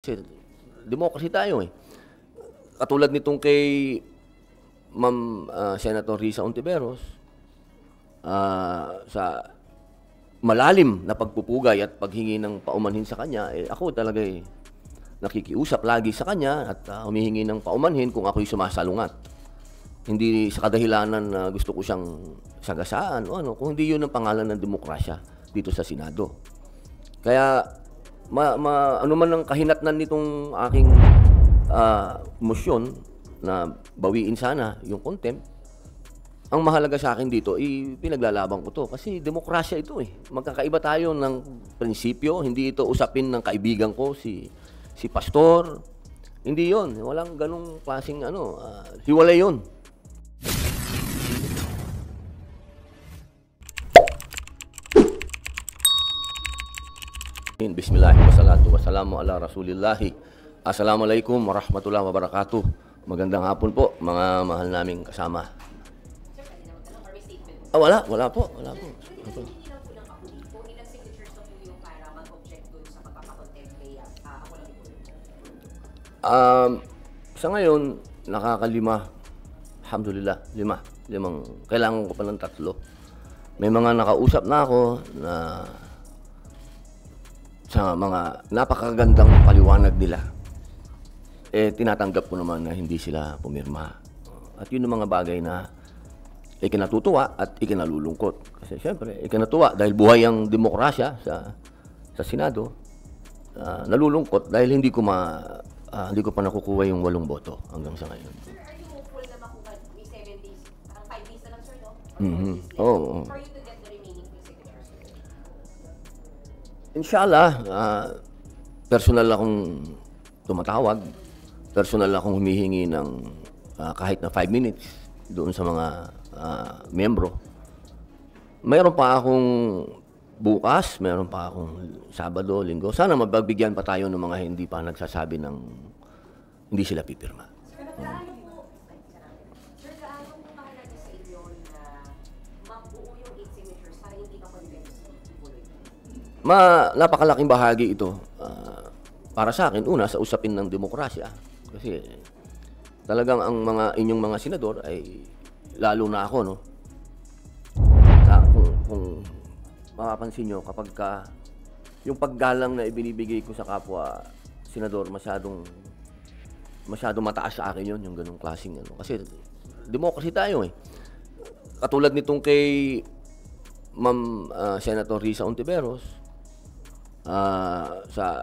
Kasi democracy tayo, eh. Katulad nitong kay Ma'am, Senator Risa Hontiveros, sa malalim na pagpupugay at paghingi ng paumanhin sa kanya, eh, ako talaga, eh, nakikiusap lagi sa kanya at humihingi ng paumanhin kung ako'y sumasalungat. Hindi sa kadahilanan na gusto ko siyang sagasaan o ano, kung hindi yun ang pangalan ng demokrasya dito sa Senado. Kaya ano man ang kahinatnan nitong aking motion na bawiin sana yung contempt, ang mahalaga sa akin dito, pinaglalaban ko to. Kasi demokrasya ito, eh. Magkakaiba tayo ng prinsipyo. Hindi ito usapin ng kaibigan ko, si Pastor. Hindi yon. Walang ganong klaseng hiwalay yun. Bismillahirrahmanirrahim. Wassalatu wassalamu ala rasulillahi. Assalamualaikum warahmatullahi wabarakatuh. Magandang hapon po, mga mahal naming kasama. Wala po. Sa ngayon, nakakalima. Alhamdulillah, limang. Kailangan ko pa ng 3. May mga nakausap na ako na sa mga napakagandang paliwanag nila, eh tinatanggap ko naman na hindi sila pumirma. At yun ang mga bagay na ikinatutuwa at ikinalulungkot. Kasi siyempre, ikinatuwa dahil buhay ang demokrasya sa Senado. Nalulungkot dahil hindi ko pa nakukuha yung 8 boto hanggang sa ngayon. Sir, are you hopeful na makuha may 7 days? Parang 5 days na lang, sir, no? Oo. For you to get the remaining 2 signatures, sir? Inshallah, personal akong tumatawag, personal akong humihingi ng kahit na 5 minutes doon sa mga membro. Mayroon pa akong bukas, mayroon pa akong Sabado, Linggo. Sana magbibigyan pa tayo ng mga hindi pa nagsasabi ng hindi sila pipirma. Sir, gaano po mahalaga sa inyo na mabuo yung 8 signatures para hindi pa convinced tuloy? Napakalaking bahagi ito para sa akin, una, sa usapin ng demokrasya. Kasi talagang ang inyong mga senador ay lalo na ako, no? Kung mapapansin nyo, kapag yung paggalang na ibinibigay ko sa kapwa senador, masyadong mataas sa akin yun, yung ganong klaseng Kasi democracy tayo, eh. Katulad nitong kay Ma'am Senator Risa Hontiveros, sa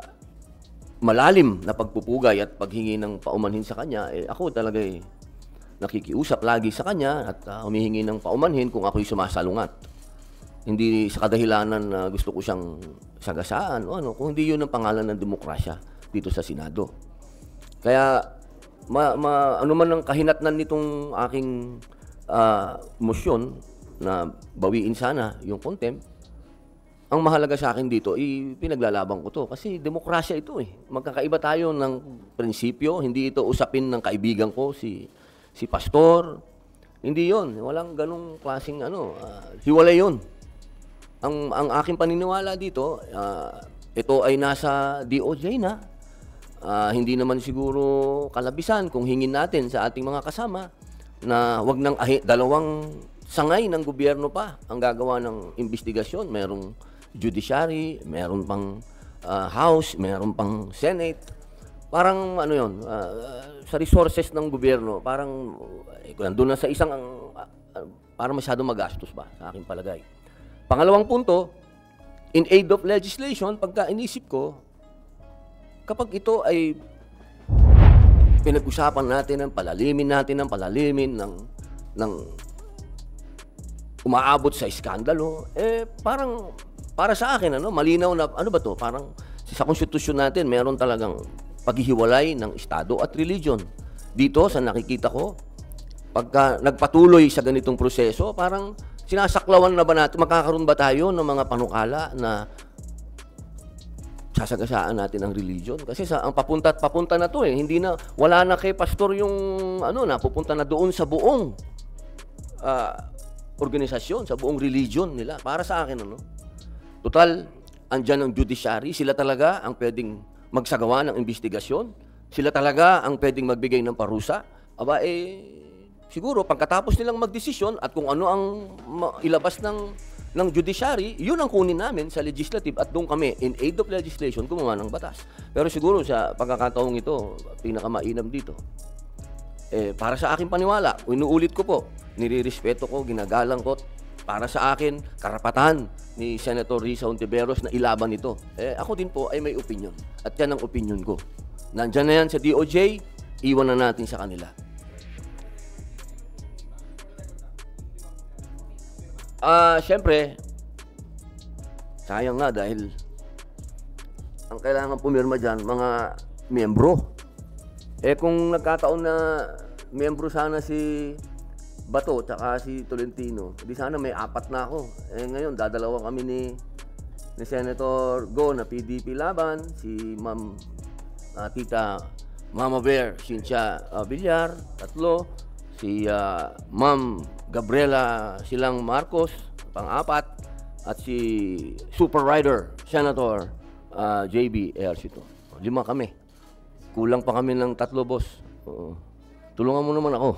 malalim na pagpupugay at paghingi ng paumanhin sa kanya, eh ako talaga, eh, nakikiusap lagi sa kanya at humihingi ng paumanhin kung ako'y sumasalungat. Hindi sa kadahilanan na gusto ko siyang sagasaan o ano, kung hindi yun ang pangalan ng demokrasya dito sa Senado. Kaya ano man ang kahinatnan nitong aking motion na bawiin sana yung contempt, ang mahalaga sa akin dito, pinaglalaban ko to. Kasi demokrasya ito, eh. Magkakaiba tayo ng prinsipyo. Hindi ito usapin ng kaibigan ko, si Pastor. Hindi yon. Walang ganong klaseng hiwalay yun. Ang aking paniniwala dito, ito ay nasa DOJ na. Hindi naman siguro kalabisan kung hingin natin sa ating mga kasama na wag nang 2 sangay ng gobyerno pa ang gagawa ng investigasyon. Merong judiciary, meron pang House, meron pang Senate. Parang yun, sa resources ng gobyerno, parang nandun na sa isang, parang masyadong magastos ba sa aking palagay. Pangalawang punto, in aid of legislation, pagka inisip ko, kapag ito ay pinag-usapan natin ng palalimin ng umaabot sa iskandalo, eh parang para sa akin malinaw na ba to? Parang sa konstitusyon natin meron talagang paghihiwalay ng Estado at religion. Dito sa nakikita ko, pagka nagpatuloy sa ganitong proseso, parang sinasaklawan na ba natin, makakaroon ba tayo ng mga panukala na sasagasaan natin ang religion? Kasi ang papunta na to, eh. Hindi na, wala na kay Pastor yung napupunta na doon sa buong organisasyon, sa buong religion nila. Para sa akin, total, andyan ang judiciary, sila talaga ang pwedeng magsagawa ng investigasyon. Sila talaga ang pwedeng magbigay ng parusa. Aba, siguro pagkatapos nilang magdesisyon at kung ano ang ilabas ng judiciary, yun ang kunin namin sa legislative at doon kami, in aid of legislation, gumawa ng batas. Pero siguro sa pagkakataong ito, pinakamainam dito. Para sa akin paniwala, inuulit ko po, nirirespeto ko, ginagalang ko, para sa akin, karapatan ni Senator Risa Hontiveros na ilaban ito. Ako din po ay may opinion. At yan ang opinion ko. Nandyan na yan sa DOJ, iwan na natin sa kanila. Siyempre, sayang nga dahil ang kailangan pumirma dyan, mga miyembro. Kung nagkataon na miyembro sana si Bato tsaka si Tolentino, di sana may 4 na ako. Ngayon, dadalawa kami ni Senator Go na PDP laban, si Ma'am Tita Mama Bear, Cynthia Villar, 3, si Ma'am Gabriela Silang Marcos, pang-4, at si Super Rider, Senator JB Ejercito. 5 kami. Kulang pa kami ng 3, boss. Tulungan mo naman ako.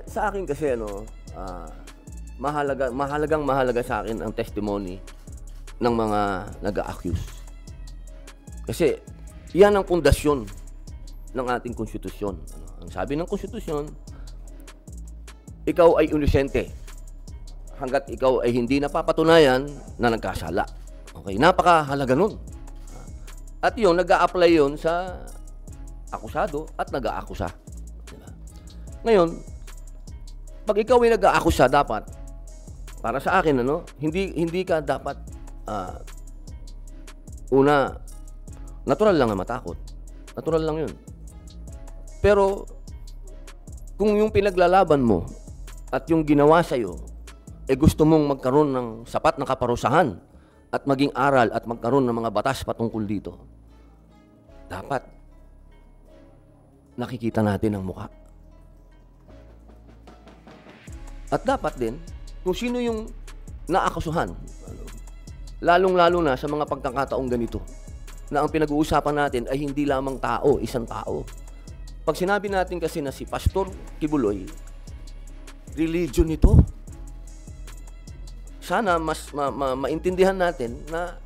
Sa akin kasi mahalagang sa akin ang testimony ng mga nag-a-accuse. Kasi yan ang pundasyon ng ating konstitusyon. Ang sabi ng konstitusyon, ikaw ay inosente hanggat ikaw ay hindi napapatunayan na nagkasala. Okay, napakahalaga nun. At yun, nag-a-apply yun sa akusado at nag-aakusa. Diba? Ngayon, pag ikaw ay nag-aakusa, dapat, para sa akin, hindi ka dapat una, natural lang na matakot. Natural lang yun. Pero, kung yung pinaglalaban mo at yung ginawa sa'yo, gusto mong magkaroon ng sapat na kaparusahan at maging aral at magkaroon ng mga batas patungkol dito, dapat nakikita natin ang mukha. At dapat din, kung sino yung naakusuhan, lalong-lalo na sa mga pagkakataong ganito, na ang pinag-uusapan natin ay hindi lamang tao, isang tao. Pag sinabi natin kasi na si Pastor Kibuloy, religion ito. Sana mas maintindihan natin na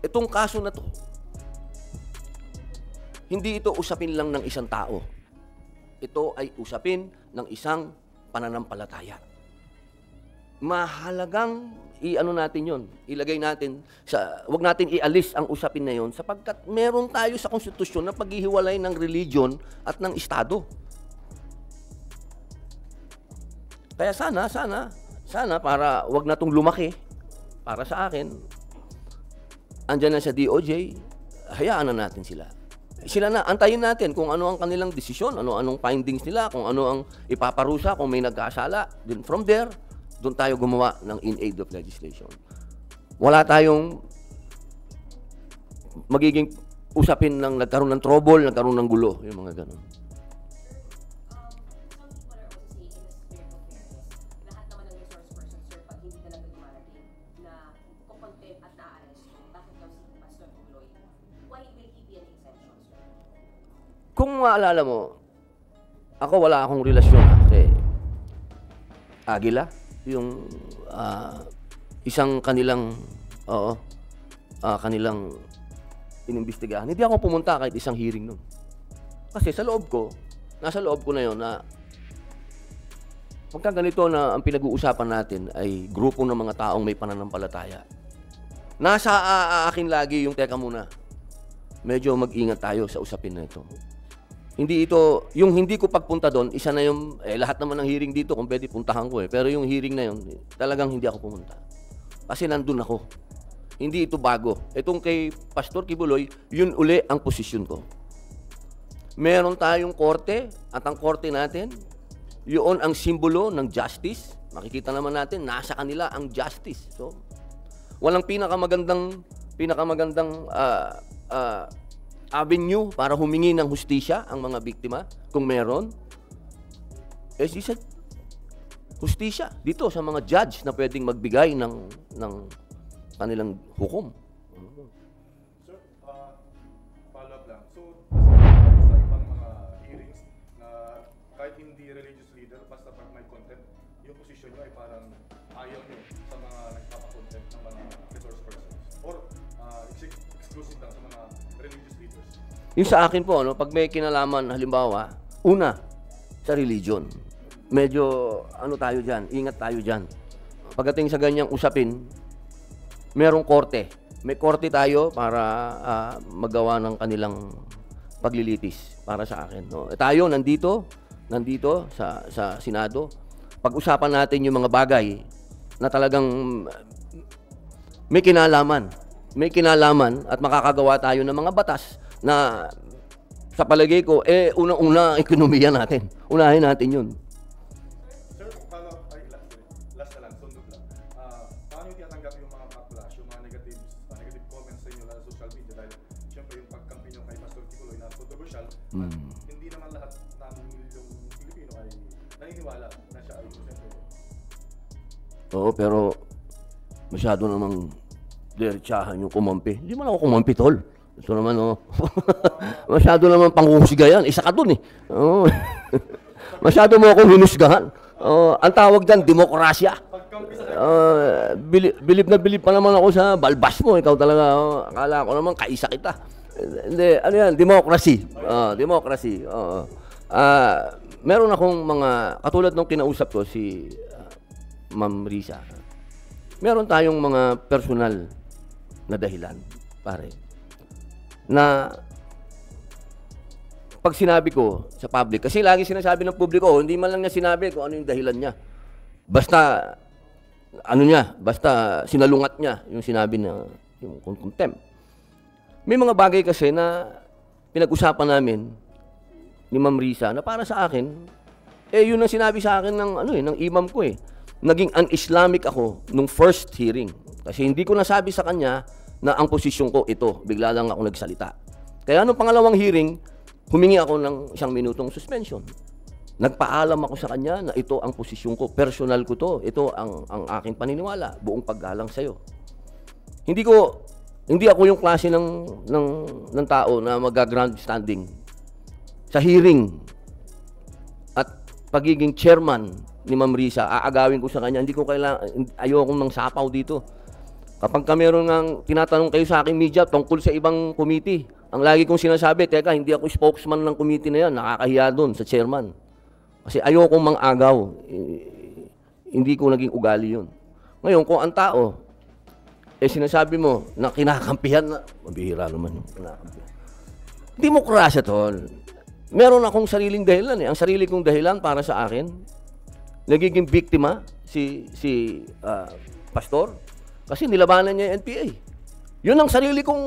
itong kaso na to, hindi ito usapin lang ng isang tao. Ito ay usapin ng isang pananampalataya. Mahalagang natin yon, ilagay natin wag natin ialis ang usapin na yon sapagkat meron tayo sa konstitusyon na paghihiwalay ng religion at ng estado. Kaya sana para wag na tong lumaki, para sa akin, andyan na sa DOJ, hayaan na natin sila. Sila na, antayin natin kung ano ang kanilang desisyon, anong findings nila, kung ano ang ipaparusa, kung may nagkasala. Then from there, doon tayo gumawa ng in aid of legislation. Wala tayong magiging usapin ng nagkaroon ng trouble, nagkaroon ng gulo, yung mga ganun. Kung maalala mo, ako wala akong relasyon kasi Aguila, yung isang kanilang kanilang inimbestigahan. Hindi ako pumunta kahit isang hearing nun. Kasi sa loob ko, nasa loob ko na yon na pagka ganito na ang pinag-uusapan natin ay grupo ng mga taong may pananampalataya. Nasa akin lagi yung teka muna. Medyo mag-ingat tayo sa usapin na ito. Hindi ito, yung hindi ko pagpunta doon, isa na yung, lahat naman ng hearing dito, kung pwede puntahan ko Pero yung hearing na yun, talagang hindi ako pumunta. Kasi nandun ako. Hindi ito bago. Itong kay Pastor Kibuloy, yun uli ang posisyon ko. Meron tayong korte, at ang korte natin, yun ang simbolo ng justice, makikita naman natin, nasa kanila ang justice. So, walang pinakamagandang avenue para humingi ng hustisya ang mga biktima, kung meron, di sa hustisya dito sa mga judge na pwedeng magbigay ng kanilang hukom. Sir, follow-up lang. So, sa ibang mga hearings na kahit hindi religious leader, basta pag may content, yung position nyo ay parang ayaw nyo sa mga nagpapakontent ng mga resource persons? Or exclusive lang sa mga religious leaders? Yung sa akin po, pag may kinalaman, halimbawa, una, sa religion. Medyo, tayo dyan, ingat tayo dyan. Pagdating sa ganyang usapin, merong korte. May korte tayo para magawa ng kanilang paglilitis para sa akin. No? Tayo, nandito sa Senado, pag-usapan natin yung mga bagay na talagang may kinalaman at makakagawa tayo ng mga batas na sa palagay ko, unang-una ekonomiya natin. Unahin natin yun. Sir, last na lang, sundot lang. Paano yung tinatanggap yung mga backlash, yung mga negative comments sa inyo sa social media? Dahil siyempre yung pagkampi nyo kay Pastor Kibuloy na controversial, hindi naman lahat ng milyong Pilipino ay naniniwala na siya ay siyempre. Oo, pero masyado namang diretsahan yung kumampi. Hindi man ako kumampi, tol. Ito naman, masyado naman panghuhusga yan. Isa ka dun, eh. Oh. Masyado mo akong hinusgahan. Ang tawag dyan, demokrasya. Bilib pa naman ako sa balbas mo. Ikaw talaga, akala ko naman, kaisa kita. Hindi, ano yan, democracy. Democracy. Meron akong mga, katulad nung kinausap ko si Ma'am Risa. Meron tayong mga personal na dahilan, pare. Na pag sinabi ko sa public, kasi lagi sinasabi ng publiko, hindi man lang niya sinabi kung ano yung dahilan niya. Basta sinalungat niya yung sinabi na yung contempt. May mga bagay kasi na pinag-usapan namin ni Ma'am Risa na para sa akin, yun ang sinabi sa akin ng imam ko eh. Naging un-Islamic ako nung first hearing. Kasi hindi ko nasabi sa kanya na ang posisyon ko ito. Bigla lang ako nagsalita. Kaya nung pangalawang hearing, humingi ako ng 1 minutong suspension. Nagpaalam ako sa kanya na ito ang posisyon ko. Personal ko to. Ito ang aking paniniwala. Buong paggalang sa'yo. Hindi ako yung klase ng tao na mag-ground standing sa hearing at pagiging chairman ni Ma'am Risa. Aagawin ko sa kanya. Ayokong mang sapaw dito. Kapag meron ng tinatanong kayo sa aking media tungkol sa ibang committee, ang lagi kong sinasabi, teka, hindi ako spokesman ng committee na yan, nakakahiya doon sa chairman. Kasi ayokong mang-agaw. Hindi ko naging ugali yun. Ngayon, kung ang tao, sinasabi mo na kinakampihan na, mabihira naman yung kinakampihan. Demokrasya, tol. Meron akong sariling dahilan eh. Ang sarili kong dahilan para sa akin, nagiging biktima si pastor. Kasi nilabanan niya yung NPA. Yun ang sarili kong,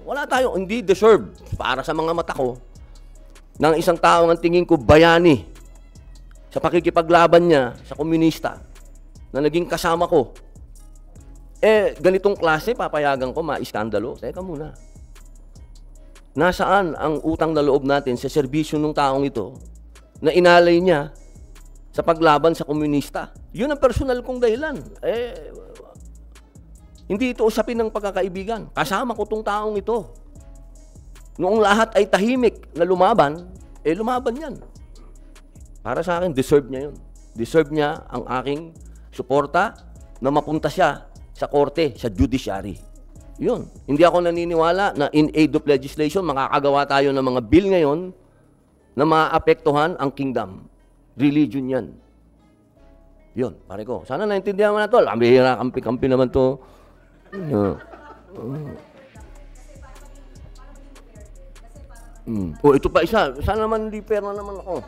wala tayo, hindi deserve para sa mga mata ko ng isang tao ang tingin ko bayani sa pakikipaglaban niya sa komunista na naging kasama ko. Ganitong klase, papayagan ko, maiskandalo. Teka muna. Nasaan ang utang na loob natin sa serbisyo ng taong ito na inalay niya sa paglaban sa komunista? Yun ang personal kong dahilan. Hindi ito usapin ng pagkakaibigan. Kasama ko tong taong ito. Noong lahat ay tahimik na lumaban, lumaban yan. Para sa akin, deserve niya yun. Deserve niya ang aking suporta na mapunta siya sa korte, sa judiciary. Yun. Hindi ako naniniwala na in aid of legislation, makakagawa tayo ng mga bill ngayon na maapektuhan ang kingdom. Religion yan. Yun, pare ko. Sana naintindihan mo na to. Ambihira, kampi-kampi naman to. Ito pa isa. Sana naman hindi fair na naman ako.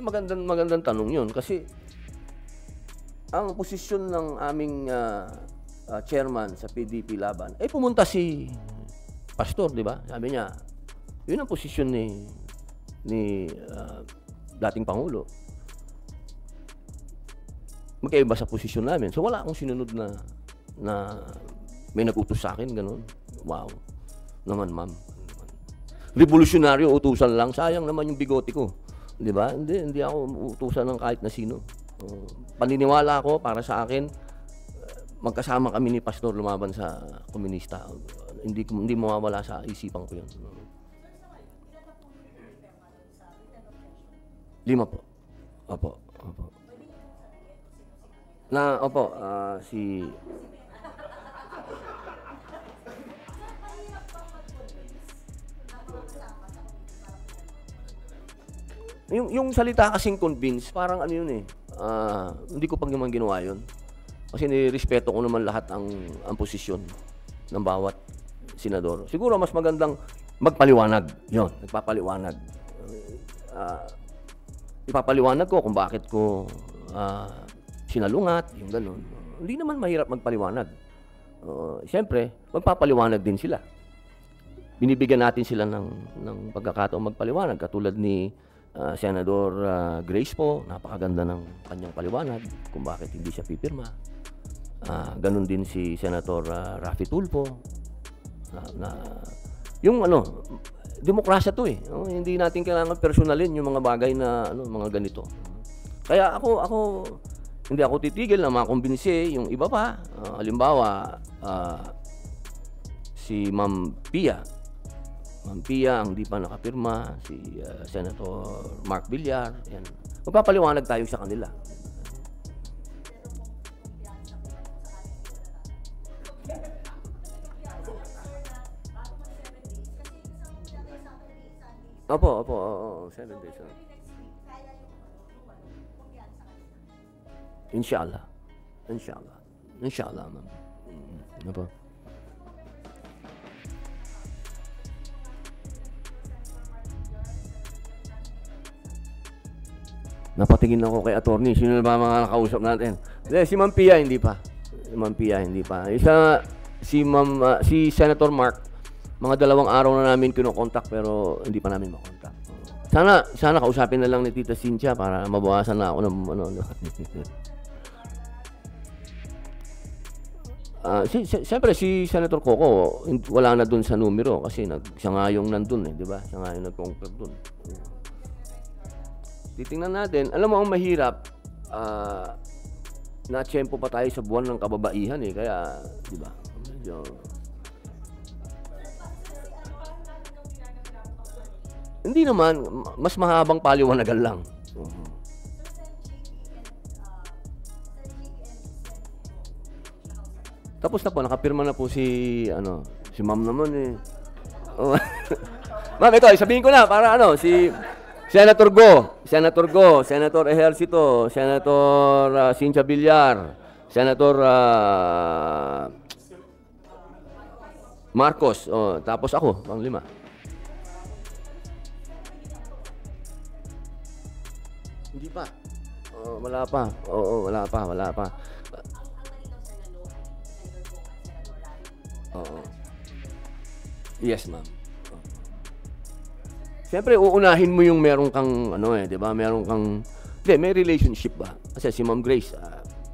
magandang tanong yun. Kasi, ang posisyon ng aming chairman sa PDP Laban, pumunta si Pastor, di ba? Sabi niya, yun ang posisyon ni dating Pangulo. Magkaiba sa posisyon namin. So, wala akong sinunod na may nag-utos sa akin, ganun. Wow. Naman, ma'am. Revolusyonaryo, utusan lang. Sayang naman yung bigote ko. Di ba? Hindi ako utusan ng kahit na sino. Paniniwala ko para sa akin, magkasama kami ni Pastor lumaban sa komunista. Hindi mawawala sa isipan ko yun. 5 po. Opo. Si... Yung salita kasing convince, parang ano yun hindi ko pang naman ginawa yun. Kasi nirespeto ko naman lahat ang posisyon ng bawat senador. Siguro mas magandang magpaliwanag. Yun, nagpapaliwanag. Ipapaliwanag ko kung bakit ko sinalungat, yung gano'n. Hindi naman mahirap magpaliwanag. Siyempre, magpapaliwanag din sila. Binibigyan natin sila ng pagkakataong magpaliwanag. Katulad ni Senador Grace po, napakaganda ng kanyang paliwanag kung bakit hindi siya pipirma. Ganon din si Senator Raffy Tulfo. Yung demokrasya to hindi natin kailangan personalin yung mga bagay na mga ganito. Kaya ako hindi ako titigil na makumbinsi yung iba pa. Halimbawa, si Ma'am Pia ang di pa nakapirma, si Senator Mark Villar, yan. Magpapaliwanag tayo sa kanila. Opo, 7 days. Inshallah, ma'am. Opo. Napatingin ako kay attorney. Sino na ba mga nakausap natin? Si Ma'am Pia, hindi pa. Si Senator Mark, mga 2 araw na namin kinokontak pero hindi pa namin makontak. Sana kausapin na lang ni Tita Cynthia para mabawasan na ako ng Siyempre si Senator Coco, wala na dun sa numero kasi siya nga yung nandun di ba? Siya nga yung nag-contact dun. Titingnan natin. Alam mo, ang mahirap, na-tiyempo pa tayo sa buwan ng kababaihan kaya, di ba? Medyo... Hindi naman, mas mahabang paliwanagan lang. Tapos na po, nakapirma na po si Ma'am naman Ma'am, ito, sabihin ko na, para si... Senator Go, Senator Ejercito, Senator Cynthia Villar, Senator Marcos, tapos ako, pang 5. Hindi pa. Wala pa. Wala pa. Yes, ma'am. Siyempre, uunahin mo yung meron kang, di ba? Meron kang, may relationship ba? Kasi si Ma'am Grace,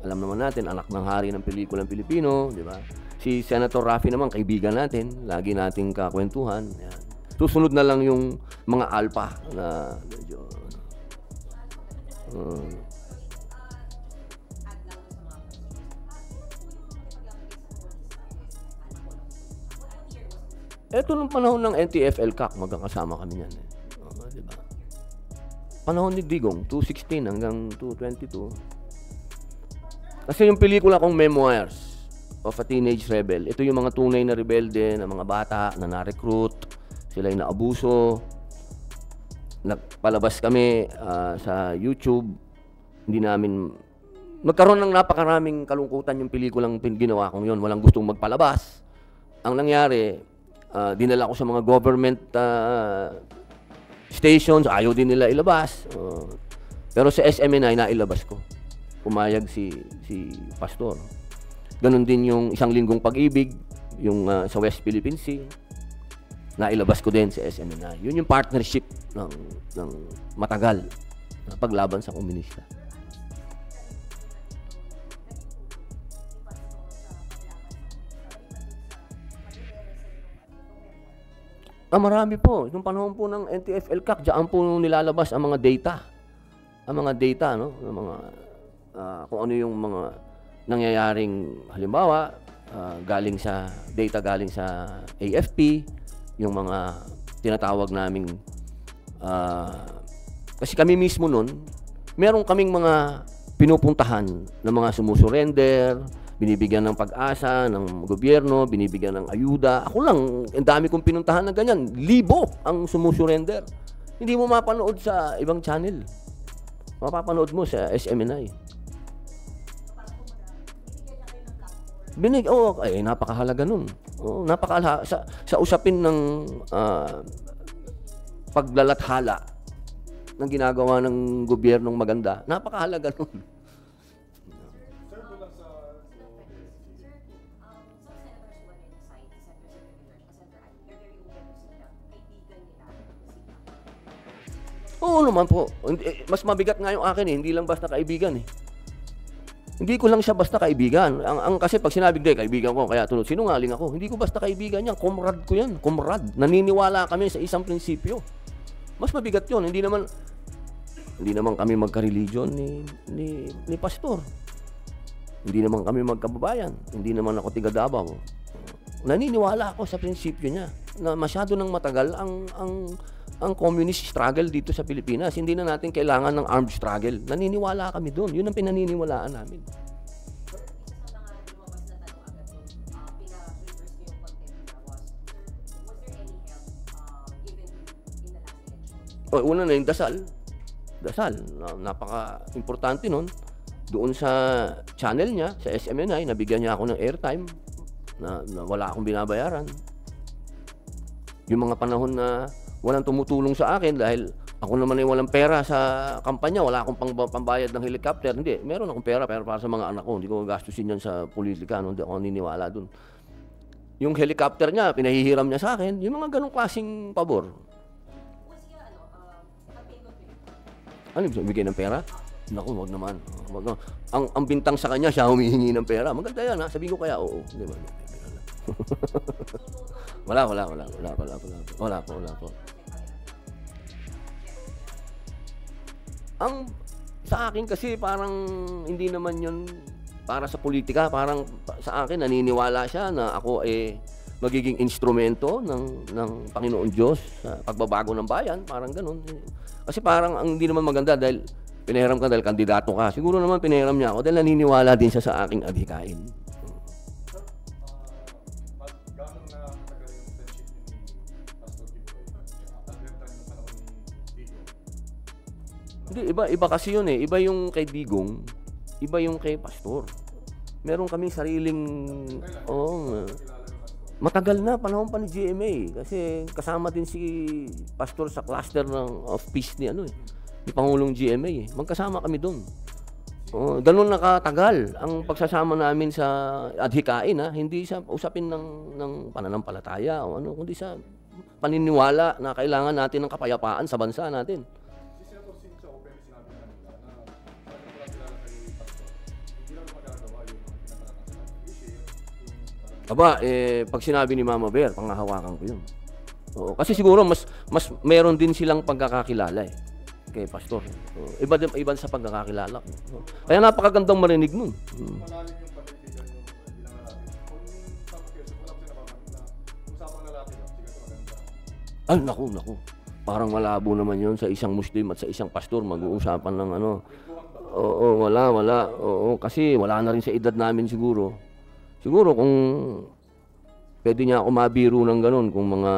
alam naman natin, anak ng hari ng pelikulang Pilipino, di ba? Si Senator Raffy naman, kaibigan natin, lagi nating kakwentuhan. Yan. Susunod na lang yung mga alpha na medyo, Ito nung panahon ng NTF-ELCAC, magkakasama kami yan diba? Panahon ni Digong, 2016 hanggang 2022. Kasi yung pelikula kong Memoirs of a Teenage Rebel, ito yung mga tunay na rebelde, na mga bata na na-recruit, sila yung naabuso. Nagpalabas kami sa YouTube, hindi namin... Magkaroon ng napakaraming kalungkutan yung pelikulang ginawa kong yun, walang gustong magpalabas. Ang nangyari, dinala ko sa mga government stations, ayaw din nila ilabas. Pero sa SMNI, nailabas ko. Pumayag si Pastor. Ganon din yung Isang Linggong Pag-ibig, yung sa West Philippine Sea. Nailabas ko din sa SMNI. Yun yung partnership ng matagal na paglaban sa komunista. Marami po. Nung panahon po ng NTF-ELCAC, diyan po nilalabas ang mga data. Ang mga data, no? Ang mga, kung ano yung mga nangyayaring, halimbawa, galing sa AFP, yung mga tinatawag naming, kasi kami mismo nun, meron kaming mga pinupuntahan ng mga sumusurrender, binibigyan ng pag-asa ng gobyerno, binibigyan ng ayuda. Ako lang, ang dami kong pinuntahan na ganyan. Libo ang sumusurrender. Hindi mo mapanood sa ibang channel. Mapapanood mo sa SMNI. Napakahalaga nun. Napakahalaga. Sa usapin ng paglalathala ng ginagawa ng gobyernong maganda, napakahalaga nun. Oo naman po. Mas mabigat nga yung akin hindi lang basta kaibigan Hindi ko lang siya basta kaibigan. Kasi pag sinabi ko, kaibigan ko, kaya tunod, sinungaling ako. Hindi ko basta kaibigan yan. Comrade ko yan. Comrade. Naniniwala kami sa isang prinsipyo. Mas mabigat yun. Hindi naman kami magka-religion ni Pastor. Hindi naman kami magkababayan. Hindi naman ako tiga Davao. Naniniwala ako sa prinsipyo niya na masyado nang matagal ang communist struggle dito sa Pilipinas. Hindi na natin kailangan ng armed struggle. Naniniwala kami doon. Yun ang pinaniniwalaan namin. Una na yung dasal. Napaka-importante nun. Doon sa channel niya, sa SMNI, nabigyan niya ako ng airtime na wala akong binabayaran. Yung mga panahon na walang tumutulong sa akin dahil ako naman ay walang pera sa kampanya, wala akong pambayad ng helicopter. Hindi, meron akong pera pero para sa mga anak ko. Hindi ko gastusin yan sa politika, hindi ako naniniwala dun. Yung helicopter niya, pinahihiram niya sa akin, yung mga ganong klaseng pabor. Ano ibig bigay ng pera? Naku, wag naman. Ang bintang sa kanya, siya humihingi ng pera. Maganda yan, ha? Sabihin ko kaya, oo. Hindi ba? Wala po. Sa akin kasi parang hindi naman yun para sa politika. Parang sa akin naniniwala siya na ako magiging instrumento ng Panginoon Diyos sa pagbabago ng bayan. Parang ganun. Kasi parang hindi naman maganda dahil pinahiram ka dahil kandidato ka. Siguro naman pinahiram niya ako dahil naniniwala din siya sa aking adhikain. Hindi, iba kasi yun Iba yung kay Digong, iba yung kay Pastor. Meron kaming sariling, matagal na, panahon pa ni GMA. Kasi kasama din si Pastor sa cluster of peace ni Pangulong GMA Magkasama kami doon. Ganun nakatagal ang pagsasama namin sa adhikain Hindi sa usapin ng pananampalataya o kundi sa paniniwala na kailangan natin ng kapayapaan sa bansa natin. Pag sinabi ni Mama Bear, panghahawakan ko yun. Kasi siguro mas meron din silang pagkakakilala kay Pastor. Iba sa pagkakakilala ko. Kaya napakagandang marinig nun. Malalim yung pag-ibigan nyo bilang lalaki. Kung sa pag-iisip, wala ko sinapaman na usapang lalaki lang, sige ito maganda. Naku. Parang malabo naman yun sa isang Muslim at sa isang Pastor mag-uusapan ng wala. Kasi wala na rin sa edad namin siguro. Siguro kung pwede niya ako mabiro ng ganun kung mga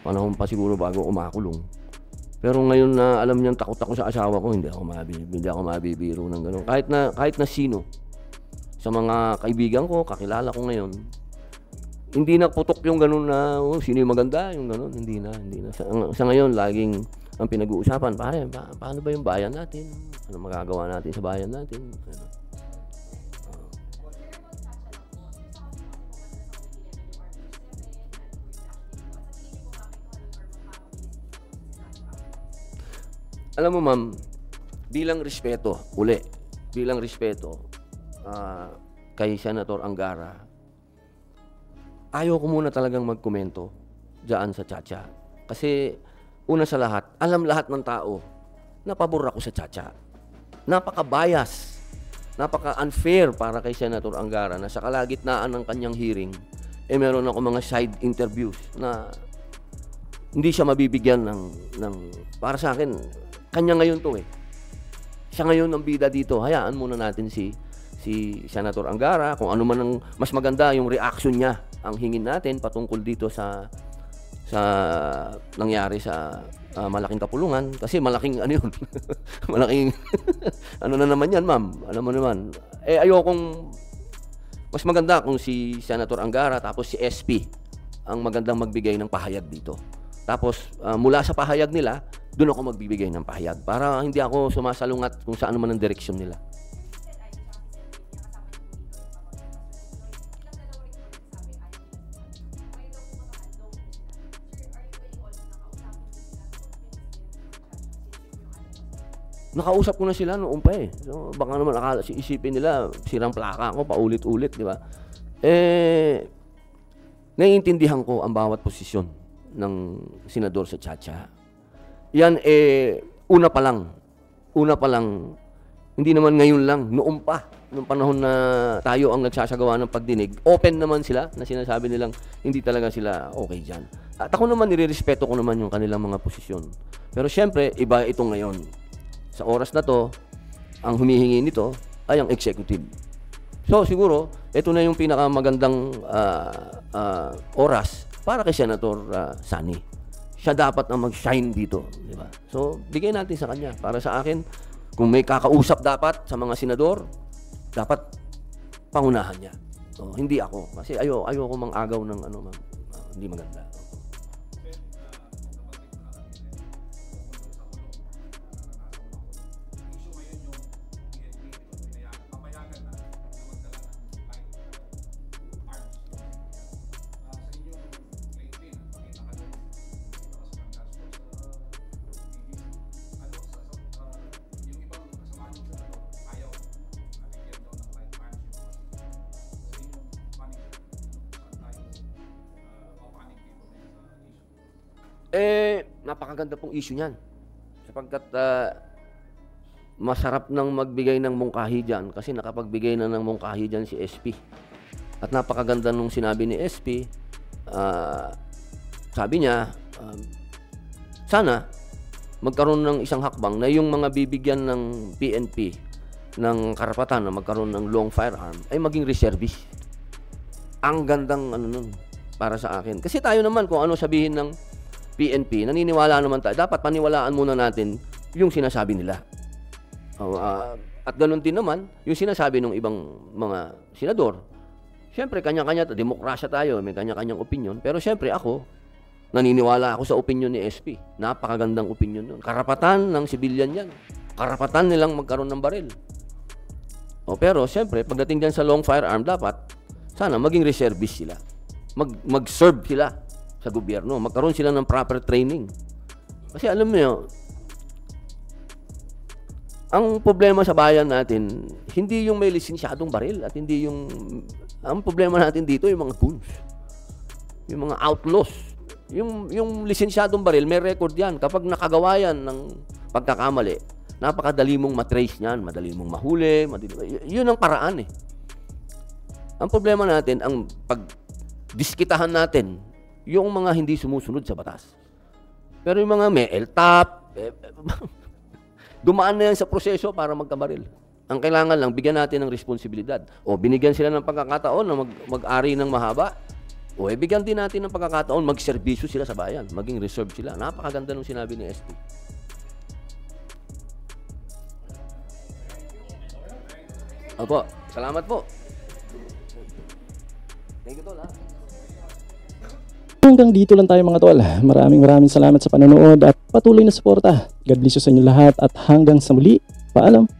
panahon pa siguro bago umakulong. Pero ngayon na alam niyang takot ako sa asawa ko, hindi ako mabibiro ng ganun. Kahit na sino sa mga kaibigan ko, kakilala ko ngayon, hindi na putok yung ganun na sino yung maganda, yung ganun, hindi na. Sa ngayon, laging ang pinag-uusapan, pare, paano ba yung bayan natin? Ano magagawa natin sa bayan natin? Ano? Alam mo, ma'am, bilang respeto kay Senator Angara, ayaw ko muna talagang magkomento dyan sa Chacha. Kasi, una sa lahat, alam lahat ng tao na pabor ako sa Chacha. Napaka-bias, napaka-unfair para kay Senator Angara na sa kalagitnaan ng kanyang hearing, meron ako mga side interviews na hindi siya mabibigyan ng para sa akin, kanya ngayon to eh. Siya ngayon ang bida dito. Hayaan muna natin si Senator Angara, kung ano man ang mas maganda yung reaction niya ang hingin natin patungkol dito sa nangyari sa malaking kapulungan. Kasi malaking ano yun, malaking ano na naman yan, ma'am. Alam mo naman. Ayokong mas maganda kung si Senator Angara tapos si SP ang magandang magbigay ng pahayag dito. Tapos mula sa pahayag nila, doon ako magbibigay ng pahayag para hindi ako sumasalungat kung saan man ang direksyon nila. Nakausap ko na sila noong pa eh. So, baka naman isipin nila, sirang plaka ako, paulit-ulit, di ba? Naiintindihan ko ang bawat posisyon ng senador sa Chacha. Yan una pa lang, hindi naman ngayon lang, noong pa, noong panahon na tayo ang nagsasagawa ng pagdinig, open naman sila na sinasabi nilang hindi talaga sila okay dyan. At ako naman, nirerespeto ko naman yung kanilang mga posisyon. Pero syempre, iba ito ngayon. Sa oras na to, ang humihingi nito ay ang executive. So siguro, ito na yung pinakamagandang oras para kay Senator Sani. Siya dapat na mag-shine dito, di ba? So bigay natin sa kanya. Para sa akin, kung may kakausap dapat sa mga senador, dapat pangunahan niya. So, hindi ako. Kasi ayoko mang-agaw ng ano, hindi maganda. Napakaganda pong issue niyan. Sapagkat masarap nang magbigay ng mungkahi dyan kasi nakapagbigay na ng mungkahi dyan si SP. At napakaganda nung sinabi ni SP, sabi niya, sana magkaroon ng isang hakbang na yung mga bibigyan ng PNP ng karapatan na magkaroon ng long firearm ay maging reservist. Ang gandang ano nun para sa akin. Kasi tayo naman kung ano sabihin ng PNP, naniniwala naman tayo. Dapat paniwalaan muna natin yung sinasabi nila. At ganoon din naman, yung sinasabi ng ibang mga senador. Siyempre, kanya-kanya, demokrasya tayo, may kanya-kanyang opinion. Pero siyempre, ako, naniniwala ako sa opinion ni SP. Napakagandang opinion yun. Karapatan ng civilian yan. Karapatan nilang magkaroon ng baril. Pero siyempre, pagdating dyan sa long firearm, dapat, sana maging reservist sila. Mag-serve sila sa gobyerno, magkaroon sila ng proper training. Kasi alam niyo, ang problema sa bayan natin, hindi yung may lisensyadong baril at hindi yung, ang problema natin dito yung mga goons, yung mga outlaws. Yung lisensyadong baril, may record yan. Kapag nakagawa yan ng pagkakamali, napakadali mong matrace niyan, madali mong mahuli, yun ang paraan eh. Ang problema natin, ang pagdiskitahan natin, yung mga hindi sumusunod sa batas. Pero yung mga may LTAP, dumaan na yan sa proseso para magkabaril. Ang kailangan lang, bigyan natin ng responsibilidad. O binigyan sila ng pagkakataon na mag-ari ng mahaba. O bigyan din natin ng pagkakataon, mag-servisyo sila sa bayan. Maging reserve sila. Napakaganda nung sinabi ni SP. Opo, salamat po. Thank you, Tol. Hanggang dito lang tayo mga tol. Maraming salamat sa panonood at patuloy na suporta. God bless you sa inyo lahat at hanggang sa muli. Paalam!